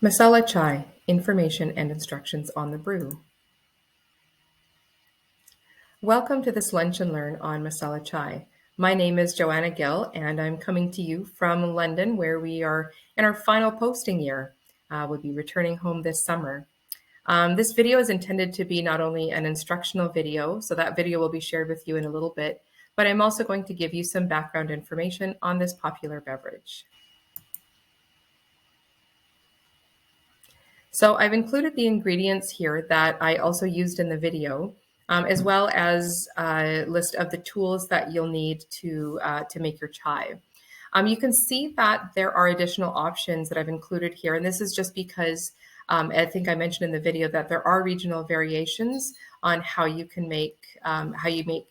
Masala chai, information and instructions on the brew. Welcome to this lunch and learn on masala chai. My name is Joanna Gill and I'm coming to you from London where we are in our final posting year. We'll be returning home this summer. This video is intended to be not only an instructional video, so that video will be shared with you in a little bit, but I'm also going to give you some background information on this popular beverage. So I've included the ingredients here that I also used in the video, as well as a list of the tools that you'll need to make your chai. You can see that there are additional options that I've included here, and this is just because I think I mentioned in the video that there are regional variations on how you can make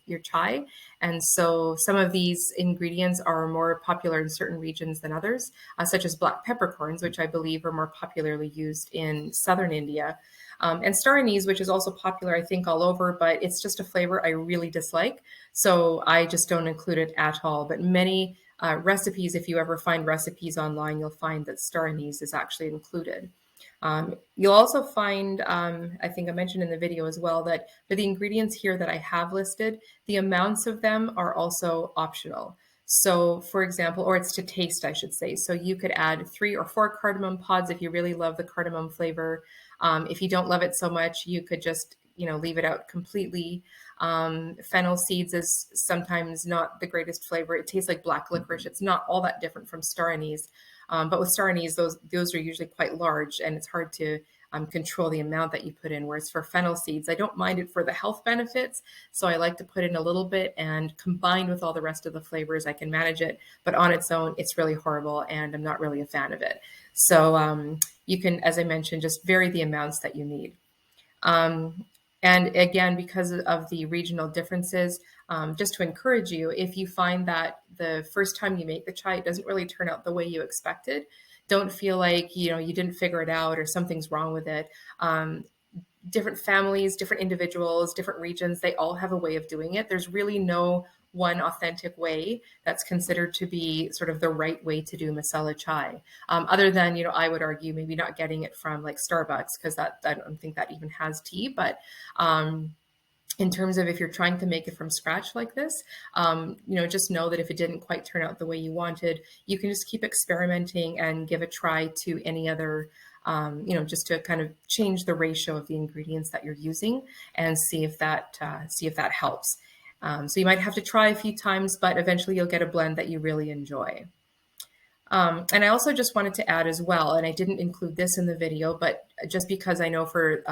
your chai, and so some of these ingredients are more popular in certain regions than others, such as black peppercorns, which I believe are more popularly used in southern India, and star anise, which is also popular, I think, all over, but it's just a flavor I really dislike, so I just don't include it at all. But many recipes, if you ever find recipes online, you'll find that star anise is actually included. You'll also find, I think I mentioned in the video as well, that for the ingredients here that I have listed, the amounts of them are also optional. So for example, or it's to taste, I should say. So you could add 3 or 4 cardamom pods if you really love the cardamom flavor. If you don't love it so much, you could just leave it out completely. Fennel seeds is sometimes not the greatest flavor. It tastes like black licorice. It's not all that different from star anise. But with star anise, those are usually quite large, and it's hard to control the amount that you put in. Whereas for fennel seeds, I don't mind it for the health benefits, so I like to put in a little bit, and combined with all the rest of the flavors, I can manage it. But on its own, it's really horrible, and I'm not really a fan of it. So you can, as I mentioned, just vary the amounts that you need. And again, because of the regional differences, just to encourage you, if you find that the first time you make the chai, it doesn't really turn out the way you expected, don't feel like, you didn't figure it out or something's wrong with it. Different families, different individuals, different regions, they all have a way of doing it. There's really no one authentic way that's considered to be sort of the right way to do masala chai. Other than, I would argue maybe not getting it from like Starbucks, because I don't think that even has tea. But in terms of if you're trying to make it from scratch like this, just know that if it didn't quite turn out the way you wanted, you can just keep experimenting and give a try to any other just to kind of change the ratio of the ingredients that you're using and see if that helps. So you might have to try a few times, but eventually you'll get a blend that you really enjoy. And I also just wanted to add as well, and I didn't include this in the video, but just because I know for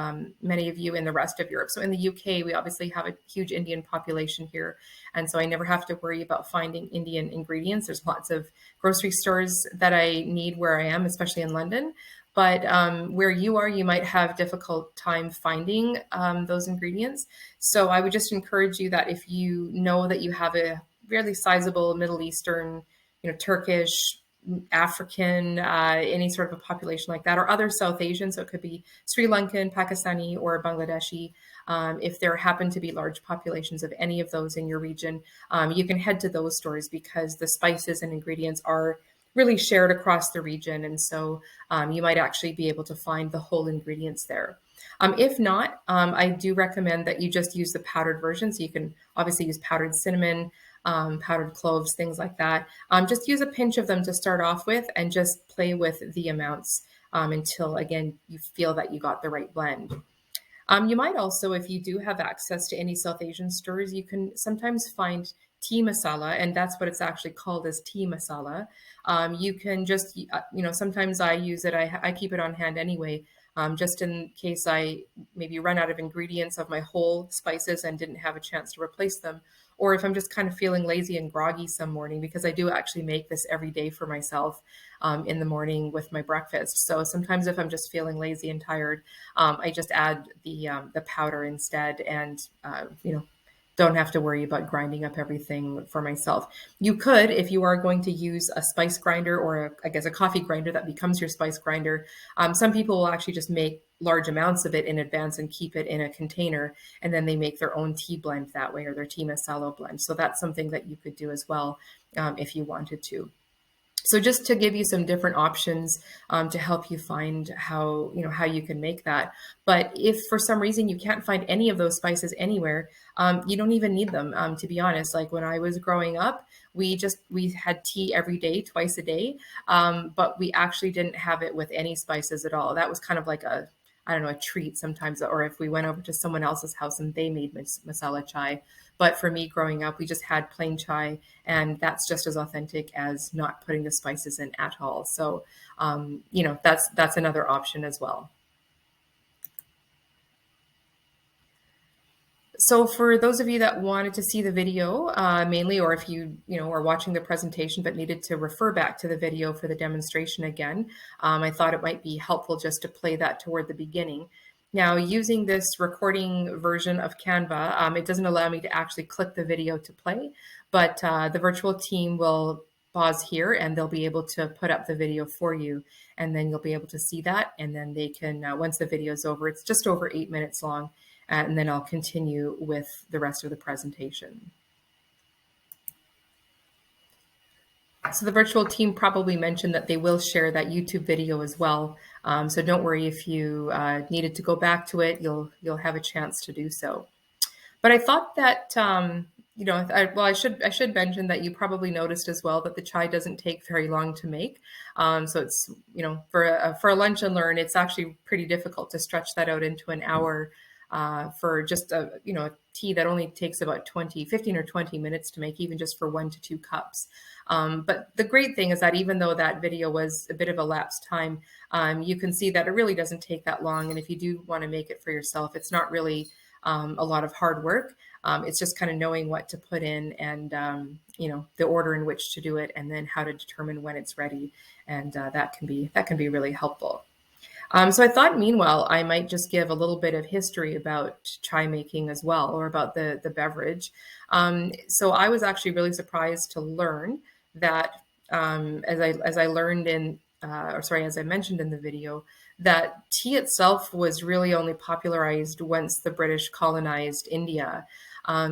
many of you in the rest of Europe, so in the UK, we obviously have a huge Indian population here. And so I never have to worry about finding Indian ingredients. There's lots of grocery stores that I need where I am, especially in London. But where you are, you might have difficult time finding those ingredients. So I would just encourage you that if you know that you have a fairly sizable Middle Eastern, Turkish, African, any sort of a population like that, or other South Asian, so it could be Sri Lankan, Pakistani, or Bangladeshi. If there happen to be large populations of any of those in your region, you can head to those stores because the spices and ingredients are really shared across the region. And so you might actually be able to find the whole ingredients there. If not, I do recommend that you just use the powdered version. So you can obviously use powdered cinnamon, powdered cloves, things like that. Just use a pinch of them to start off with and just play with the amounts until, again, you feel that you got the right blend. You might also, if you do have access to any South Asian stores, you can sometimes find tea masala, and that's what it's actually called, as tea masala. You can just, sometimes I use it, I keep it on hand anyway, just in case I maybe run out of ingredients of my whole spices and didn't have a chance to replace them. Or if I'm just kind of feeling lazy and groggy some morning, because I do actually make this every day for myself in the morning with my breakfast. So sometimes if I'm just feeling lazy and tired, I just add the powder instead, and don't have to worry about grinding up everything for myself. You could, if you are going to use a spice grinder or a coffee grinder that becomes your spice grinder, some people will actually just make large amounts of it in advance and keep it in a container, and then they make their own tea blend that way, or their tea masala blend. So that's something that you could do as well if you wanted to. So just to give you some different options to help you find how you can make that. But if for some reason you can't find any of those spices anywhere, you don't even need them. To be honest, like when I was growing up, we had tea every day, twice a day, but we actually didn't have it with any spices at all. That was kind of like a I don't know, a treat sometimes, or if we went over to someone else's house and they made masala chai. But for me growing up, we just had plain chai, and that's just as authentic as not putting the spices in at all. So, that's another option as well. So for those of you that wanted to see the video mainly, or if you are watching the presentation but needed to refer back to the video for the demonstration again, I thought it might be helpful just to play that toward the beginning. Now, using this recording version of Canva, it doesn't allow me to actually click the video to play, but the virtual team will pause here and they'll be able to put up the video for you, and then you'll be able to see that, and then they can, once the video is over, it's just over 8 minutes long, and then I'll continue with the rest of the presentation. So the virtual team probably mentioned that they will share that YouTube video as well. So don't worry if you needed to go back to it, you'll have a chance to do so. But I thought that I should mention that you probably noticed as well that the chai doesn't take very long to make. So it's for a lunch and learn, it's actually pretty difficult to stretch that out into an hour. For just a tea that only takes about 15 or 20 minutes to make, even just for 1 to 2 cups. But the great thing is that even though that video was a bit of a lapsed time, you can see that it really doesn't take that long. And if you do want to make it for yourself, it's not really a lot of hard work. It's just kind of knowing what to put in and the order in which to do it, and then how to determine when it's ready. And that can be really helpful. So I thought, meanwhile, I might just give a little bit of history about chai making as well, or about the beverage. So I was actually really surprised to learn that, as I learned as I mentioned in the video, that tea itself was really only popularized once the British colonized India.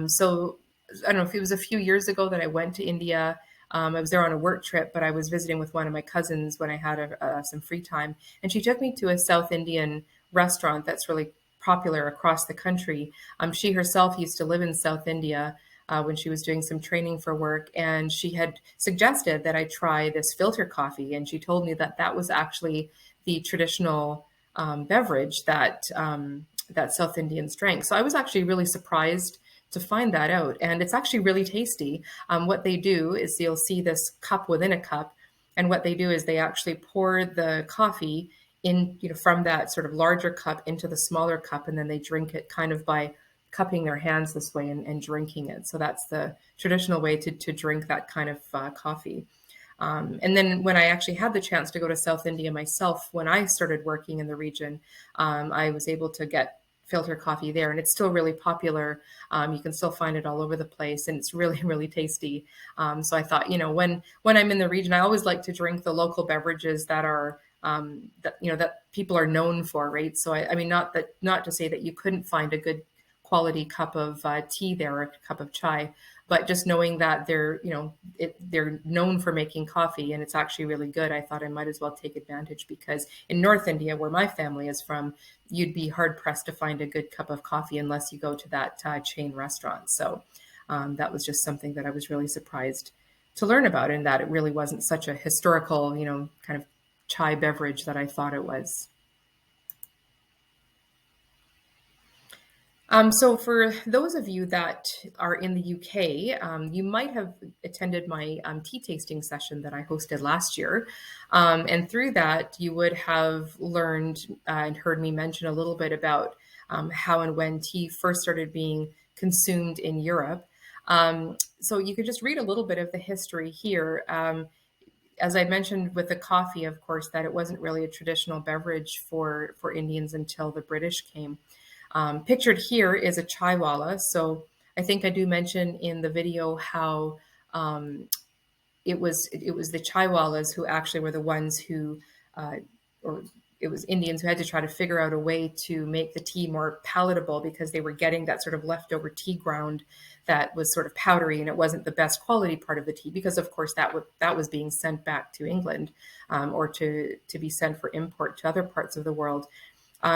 So I don't know if it was a few years ago that I went to India. I was there on a work trip, but I was visiting with one of my cousins when I had some free time. And she took me to a South Indian restaurant that's really popular across the country. She herself used to live in South India when she was doing some training for work. And she had suggested that I try this filter coffee. And she told me that that was actually the traditional beverage that South Indians drank. So I was actually really surprised to find that out. And it's actually really tasty. What they do is you'll see this cup within a cup. And what they do is they actually pour the coffee in, from that sort of larger cup into the smaller cup. And then they drink it kind of by cupping their hands this way and drinking it. So that's the traditional way to drink that kind of coffee. And then when I actually had the chance to go to South India myself, when I started working in the region, I was able to get filter coffee there, and it's still really popular. You can still find it all over the place, and it's really, really tasty. So I thought, when I'm in the region, I always like to drink the local beverages that are that people are known for, right? So I mean, not to say that you couldn't find a good quality cup of tea there, or a cup of chai, but just knowing that they're known for making coffee and it's actually really good, I thought I might as well take advantage, because in North India, where my family is from, you'd be hard pressed to find a good cup of coffee unless you go to that chain restaurant. So that was just something that I was really surprised to learn about, and that it really wasn't such a historical, kind of chai beverage that I thought it was. So for those of you that are in the UK, you might have attended my tea tasting session that I hosted last year. And through that, you would have learned and heard me mention a little bit about how and when tea first started being consumed in Europe. So you could just read a little bit of the history here. As I mentioned with the coffee, of course, that it wasn't really a traditional beverage for Indians until the British came. Pictured here is a chaiwala. So I think I do mention in the video how it was the chaiwalas who actually were the ones who, or it was Indians who had to try to figure out a way to make the tea more palatable because they were getting that sort of leftover tea ground that was sort of powdery, and it wasn't the best quality part of the tea because, of course, that was being sent back to England, or to be sent for import to other parts of the world.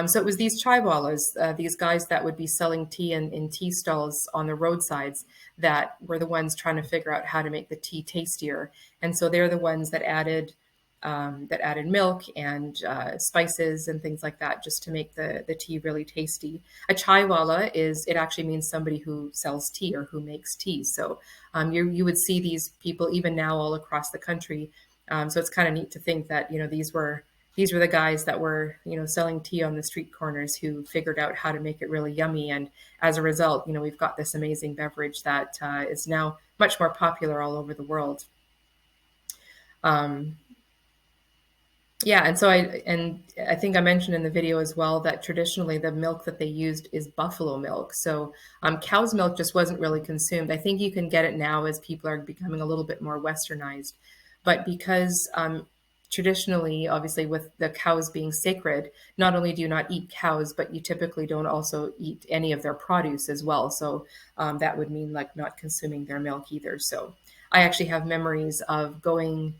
So it was these chaiwalas, these guys that would be selling tea in tea stalls on the roadsides, that were the ones trying to figure out how to make the tea tastier. And so they're the ones that added milk and spices and things like that, just to make the tea really tasty. A chaiwala it actually means somebody who sells tea or who makes tea. So you would see these people even now all across the country. So it's kind of neat to think that, these were the guys that were, selling tea on the street corners, who figured out how to make it really yummy. And as a result, we've got this amazing beverage that is now much more popular all over the world. Yeah, and so I think I mentioned in the video as well that traditionally the milk that they used is buffalo milk. So cow's milk just wasn't really consumed. I think you can get it now as people are becoming a little bit more westernized. But because traditionally, obviously, with the cows being sacred, not only do you not eat cows, but you typically don't also eat any of their produce as well. So that would mean like not consuming their milk either. So I actually have memories of going,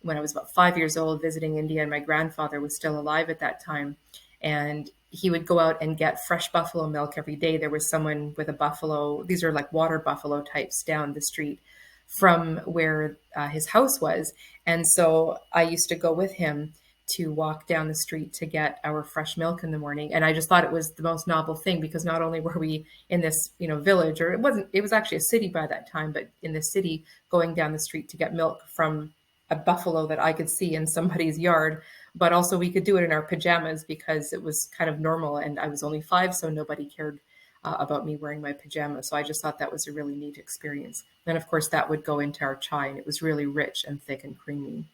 when I was about 5 years old, visiting India, and my grandfather was still alive at that time. And he would go out and get fresh buffalo milk every day. There was someone with a buffalo, these are like water buffalo types, down the street from where his house was. And so I used to go with him to walk down the street to get our fresh milk in the morning. And I just thought it was the most novel thing, because not only were we in this, village, or it was actually a city by that time, but in the city, going down the street to get milk from a buffalo that I could see in somebody's yard, but also we could do it in our pajamas because it was kind of normal. And I was only 5, so nobody cared about me wearing my pajamas. So I just thought that was a really neat experience. And of course, that would go into our chai, and it was really rich and thick and creamy.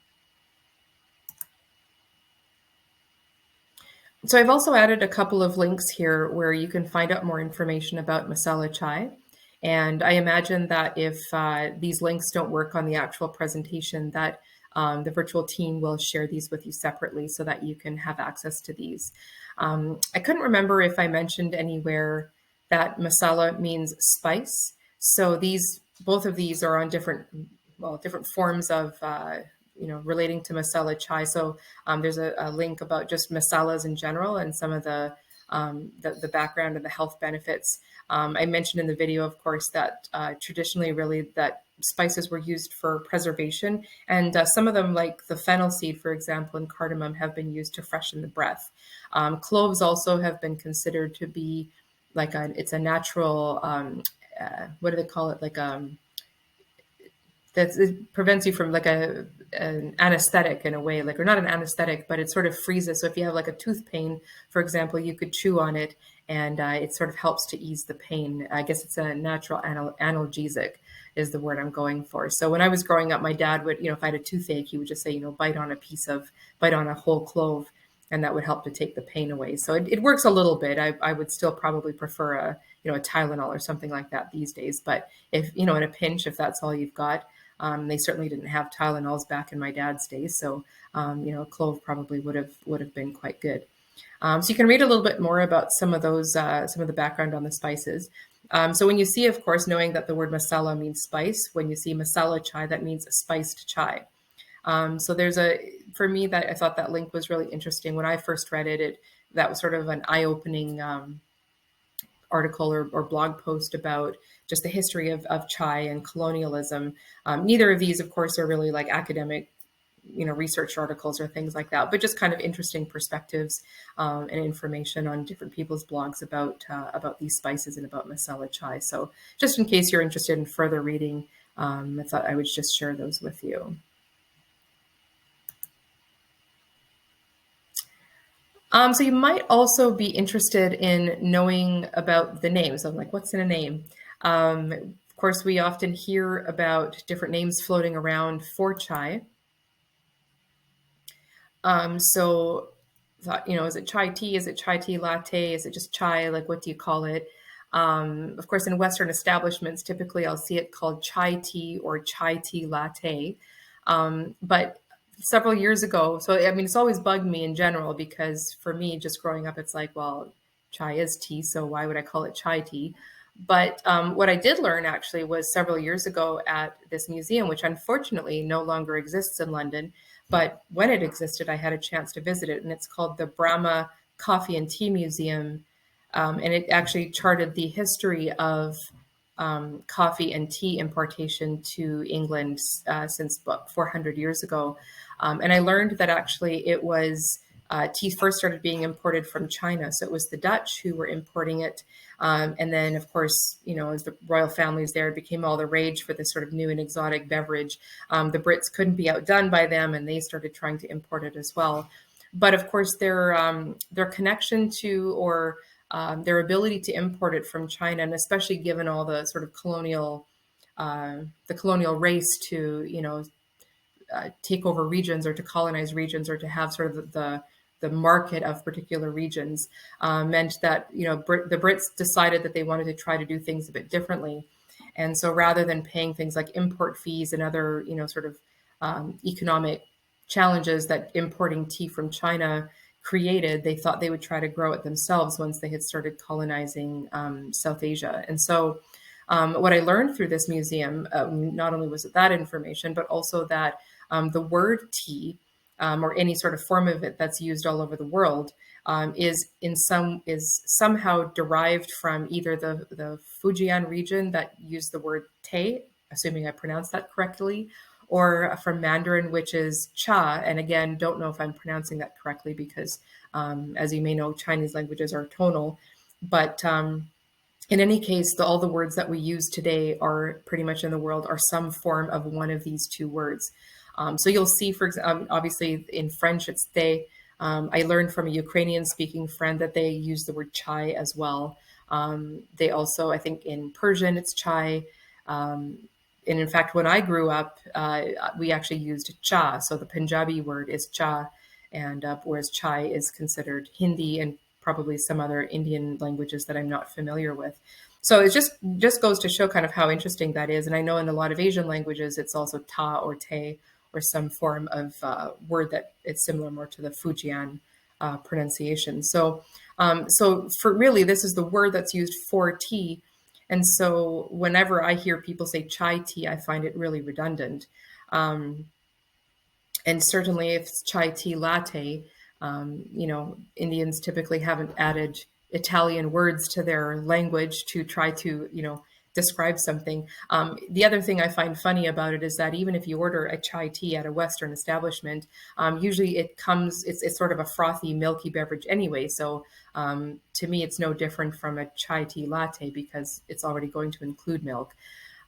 So I've also added a couple of links here where you can find out more information about masala chai. And I imagine that if these links don't work on the actual presentation, that the virtual team will share these with you separately so that you can have access to these. I couldn't remember if I mentioned anywhere that masala means spice. So both of these are on different forms of relating to masala chai. So there's a link about just masalas in general and some of the background and the health benefits. I mentioned in the video, of course, that traditionally, really, that spices were used for preservation, and some of them, like the fennel seed, for example, and cardamom, have been used to freshen the breath. Cloves also have been considered to be like it's a natural, what do they call it? Like that it prevents you from like an anesthetic in a way, like, or not an anesthetic, but it sort of freezes. So if you have like a tooth pain, for example, you could chew on it, and it sort of helps to ease the pain. I guess it's a natural analgesic is the word I'm going for. So when I was growing up, my dad would, if I had a toothache, he would just say, bite on a whole clove, and that would help to take the pain away. So it works a little bit. I would still probably prefer a Tylenol or something like that these days. But if, in a pinch, if that's all you've got, they certainly didn't have Tylenols back in my dad's days. So, a clove probably would have been quite good. So you can read a little bit more about some of the background on the spices. So when you see, of course, knowing that the word masala means spice, when you see masala chai, that means spiced chai. So for me, that I thought that link was really interesting. When I first read it, that was sort of an eye-opening article or blog post about just the history of chai and colonialism. Neither of these, of course, are really like academic, research articles or things like that, but just kind of interesting perspectives and information on different people's blogs about these spices and about masala chai. So just in case you're interested in further reading, I thought I would just share those with you. So you might also be interested in knowing about the names. I'm like, what's in a name? Of course, we often hear about different names floating around for chai. So, is it chai tea? Is it chai tea latte? Is it just chai? Like, what do you call it? Of course, in Western establishments, typically I'll see it called chai tea or chai tea latte. But several years ago. So, I mean, it's always bugged me in general because for me, just growing up, it's like, well, chai is tea, so why would I call it chai tea? But what I did learn actually was several years ago at this museum, which unfortunately no longer exists in London. But when it existed, I had a chance to visit it, and it's called the Brahma Coffee and Tea Museum. And it actually charted the history of coffee and tea importation to England since about 400 years ago. And I learned that actually it was tea first started being imported from China. So it was the Dutch who were importing it. And then, of course, you know, as the royal families there, it became all the rage for this sort of new and exotic beverage. The Brits couldn't be outdone by them, and they started trying to import it as well. But of course, their connection to or their ability to import it from China, and especially given all the sort of the colonial race to, you know, take over regions or to colonize regions or to have sort of the market of particular regions, meant that, you know, the Brits decided that they wanted to try to do things a bit differently. And so rather than paying things like import fees and other, you know, sort of economic challenges that importing tea from China created, they thought they would try to grow it themselves once they had started colonizing South Asia. And so what I learned through this museum, not only was it that information, but also that the word tea, or any sort of form of it that's used all over the world, is somehow derived from either the Fujian region that used the word te, assuming I pronounced that correctly, or from Mandarin, which is cha. And again, don't know if I'm pronouncing that correctly because, as you may know, Chinese languages are tonal. But in any case, all the words that we use today are pretty much in the world are some form of one of these two words. So you'll see, for example, obviously in French, it's they. I learned from a Ukrainian-speaking friend that they use the word chai as well. They also, I think in Persian, it's chai. And in fact, when I grew up, we actually used cha. So the Punjabi word is cha, and whereas chai is considered Hindi and probably some other Indian languages that I'm not familiar with. So it just goes to show kind of how interesting that is. And I know in a lot of Asian languages, it's also ta or te or some form of word that it's similar more to the Fujian pronunciation. So for really, this is the word that's used for tea. And so whenever I hear people say chai tea, I find it really redundant. And certainly if it's chai tea latte, you know, Indians typically haven't added Italian words to their language to try to, you know, describe something. The other thing I find funny about it is that even if you order a chai tea at a Western establishment, usually it's sort of a frothy, milky beverage anyway. So to me, it's no different from a chai tea latte because it's already going to include milk.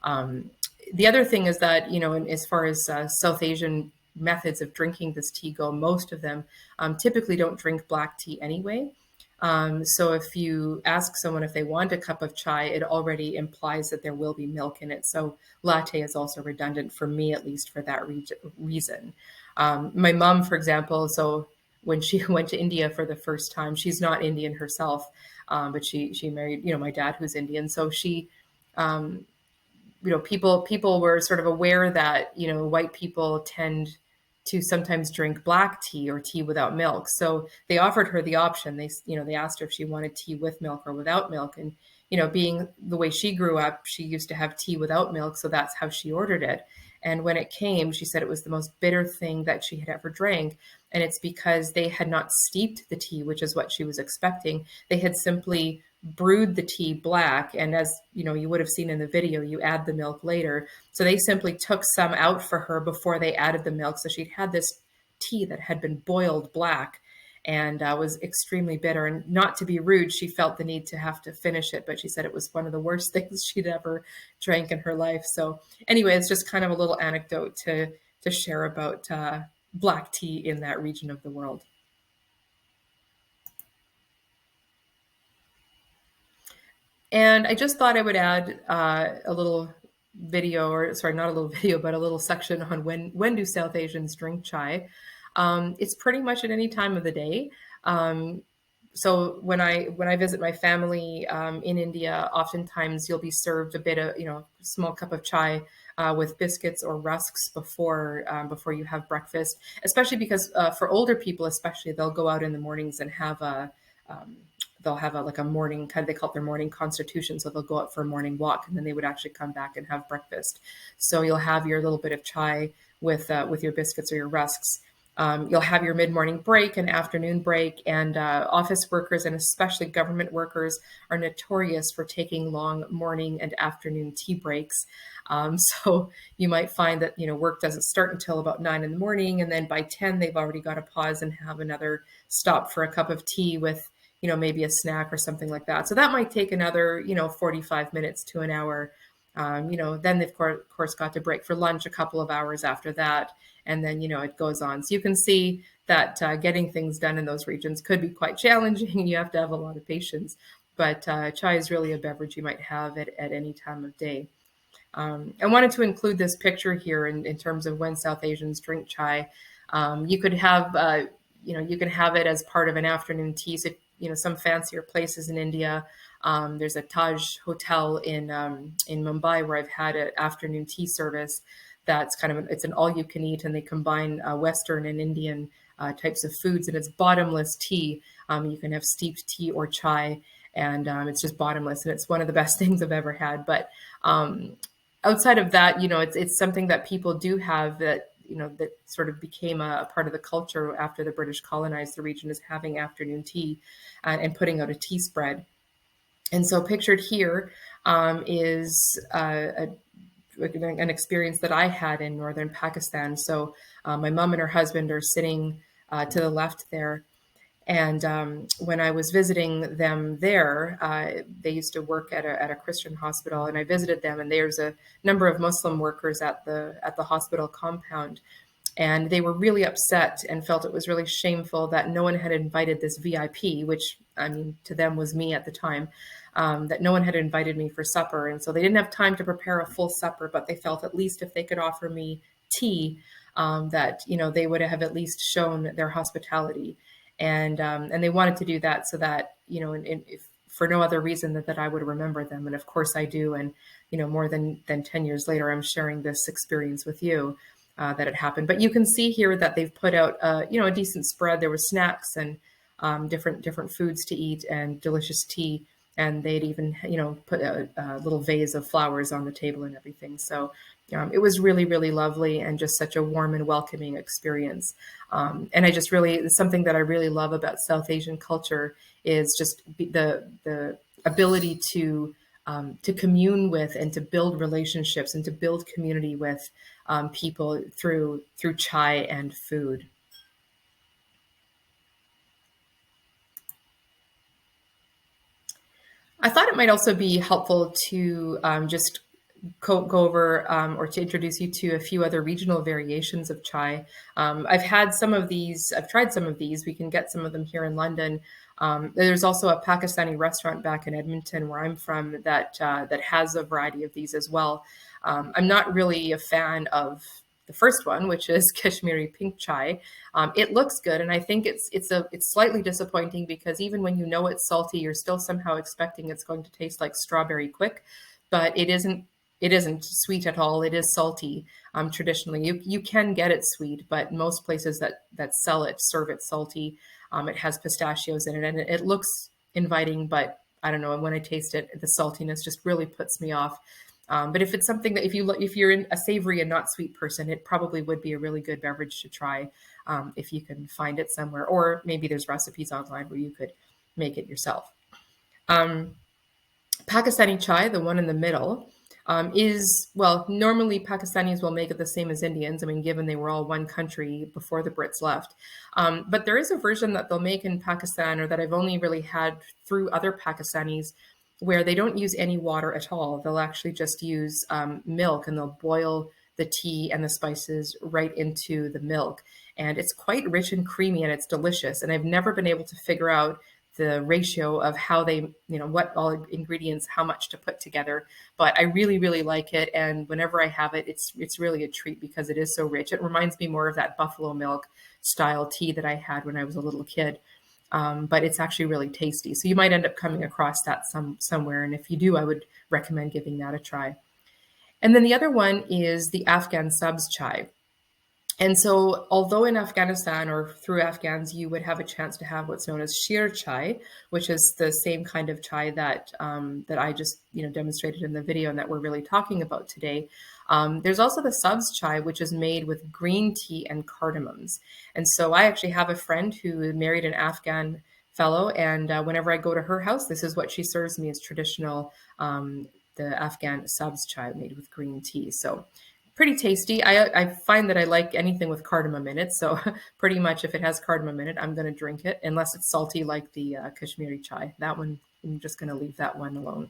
The other thing is that, you know, as far as South Asian methods of drinking this tea go, most of them typically don't drink black tea anyway. So if you ask someone if they want a cup of chai, it already implies that there will be milk in it. So latte is also redundant for me, at least for that reason. My mom, for example, so when she went to India for the first time, she's not Indian herself, but she married, you know, my dad who's Indian. So she, you know, people were sort of aware that, you know, white people tend to sometimes drink black tea or tea without milk. So they offered her the option. They asked her if she wanted tea with milk or without milk. And, you know, being the way she grew up, she used to have tea without milk. So that's how she ordered it. And when it came, she said it was the most bitter thing that she had ever drank. And it's because they had not steeped the tea, which is what she was expecting. They had simply brewed the tea black. And as you know, you would have seen in the video, you add the milk later. So they simply took some out for her before they added the milk. So she'd had this tea that had been boiled black and was extremely bitter. And not to be rude, she felt the need to have to finish it, but she said it was one of the worst things she'd ever drank in her life. So anyway, it's just kind of a little anecdote to share about black tea in that region of the world. And I just thought I would add a little video, or sorry, not a little video, but a little section on when do South Asians drink chai. It's pretty much at any time of the day. So when I visit my family in India, oftentimes you'll be served a bit of, you know, small cup of chai with biscuits or rusks before you have breakfast, especially because for older people, especially, they'll go out in the mornings and have um, they'll have like a morning kind of, they call it their morning constitution. So they'll go out for a morning walk, and then they would actually come back and have breakfast. So you'll have your little bit of chai with your biscuits or your rusks. You'll have your mid-morning break and afternoon break, and office workers and especially government workers are notorious for taking long morning and afternoon tea breaks. So you might find that, work doesn't start until about 9 in the morning, and then by 10 they've already got to pause and have another stop for a cup of tea with, maybe a snack or something like that. So that might take another, 45 minutes to an hour. Then they've of course got to break for lunch a couple of hours after that. And then, it goes on. So you can see that getting things done in those regions could be quite challenging. You have to have a lot of patience. But chai is really a beverage you might have at any time of day. I wanted to include this picture here in terms of when South Asians drink chai. You could have, you can have it as part of an afternoon tea. So, some fancier places in India. There's a Taj hotel in Mumbai where I've had an afternoon tea service. That's it's an all-you-can-eat, and they combine Western and Indian types of foods, and it's bottomless tea. You can have steeped tea or chai, and it's just bottomless, and it's one of the best things I've ever had. But outside of that, it's something that people do have that that sort of became a part of the culture after the British colonized the region, is having afternoon tea and putting out a tea spread. And so pictured here is an experience that I had in northern Pakistan. So my mom and her husband are sitting to the left there. And when I was visiting them there, they used to work at a Christian hospital, and I visited them. And there's a number of Muslim workers at the hospital compound, and they were really upset and felt it was really shameful that no one had invited this VIP, which to them was me at the time, that no one had invited me for supper. And so they didn't have time to prepare a full supper, but they felt at least if they could offer me tea, that they would have at least shown their hospitality. And they wanted to do that so that, if for no other reason that I would remember them. And of course I do. And, more than 10 years later, I'm sharing this experience with you that it happened. But you can see here that they've put out, a decent spread. There were snacks and different foods to eat and delicious tea. And they'd even, put a little vase of flowers on the table and everything. So it was really, really lovely, and just such a warm and welcoming experience. And something that I really love about South Asian culture is just the ability to commune with and to build relationships and to build community with people through chai and food. I thought it might also be helpful to just go over or to introduce you to a few other regional variations of chai. I've tried some of these. We can get some of them here in London. There's also a Pakistani restaurant back in Edmonton, where I'm from, that has a variety of these as well. I'm not really a fan of the first one, which is Kashmiri pink chai. It looks good, and I think it's slightly disappointing because even when it's salty, you're still somehow expecting it's going to taste like strawberry quick, but it isn't. It isn't sweet at all. It is salty. Traditionally, you can get it sweet, but most places that sell it serve it salty. It has pistachios in it, and it looks inviting, but I don't know. When I taste it, the saltiness just really puts me off. But if it's something that if you're in a savory and not sweet person, it probably would be a really good beverage to try if you can find it somewhere, or maybe there's recipes online where you could make it yourself. Pakistani chai, the one in the middle, normally Pakistanis will make it the same as Indians. Given they were all one country before the Brits left. But there is a version that they'll make in Pakistan, or that I've only really had through other Pakistanis, where they don't use any water at all. They'll actually just use milk, and they'll boil the tea and the spices right into the milk. And it's quite rich and creamy, and it's delicious. And I've never been able to figure out the ratio of how they, what all ingredients, how much to put together. But I really, really like it. And whenever I have it, it's really a treat because it is so rich. It reminds me more of that buffalo milk style tea that I had when I was a little kid. But it's actually really tasty. So you might end up coming across that somewhere. And if you do, I would recommend giving that a try. And then the other one is the Afghan subs chai. And so, although in Afghanistan or through Afghans, you would have a chance to have what's known as sheer chai, which is the same kind of chai that that I just demonstrated in the video and that we're really talking about today. There's also the subs chai, which is made with green tea and cardamoms. And so, I actually have a friend who married an Afghan fellow, and whenever I go to her house, this is what she serves me as traditional the Afghan subs chai made with green tea. So pretty tasty. I find that I like anything with cardamom in it. So pretty much if it has cardamom in it, I'm going to drink it, unless it's salty like the Kashmiri chai. That one, I'm just going to leave that one alone.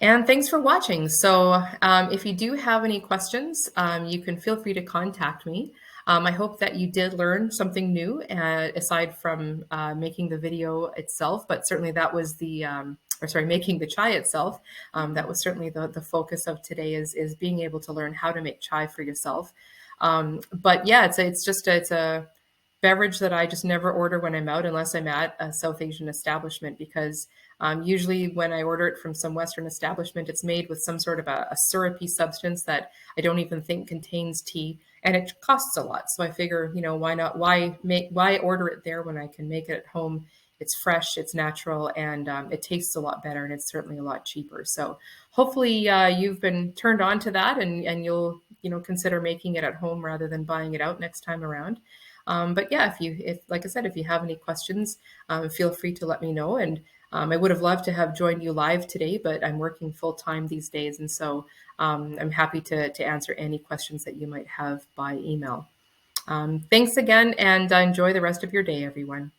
And thanks for watching. So if you do have any questions, you can feel free to contact me. I hope that you did learn something new aside from making the video itself, but certainly that was the, or sorry, making the chai itself. That was certainly the focus of today is being able to learn how to make chai for yourself. But yeah, it's a beverage that I just never order when I'm out unless I'm at a South Asian establishment, because usually when I order it from some Western establishment, it's made with some sort of a syrupy substance that I don't even think contains tea, and it costs a lot. So I figure, why not? Why order it there when I can make it at home? It's fresh, it's natural, and it tastes a lot better, and it's certainly a lot cheaper. So hopefully you've been turned on to that, and you'll consider making it at home rather than buying it out next time around. But yeah, if like I said, if you have any questions, feel free to let me know. And I would have loved to have joined you live today, but I'm working full time these days. And so I'm happy to answer any questions that you might have by email. Thanks again, and enjoy the rest of your day, everyone.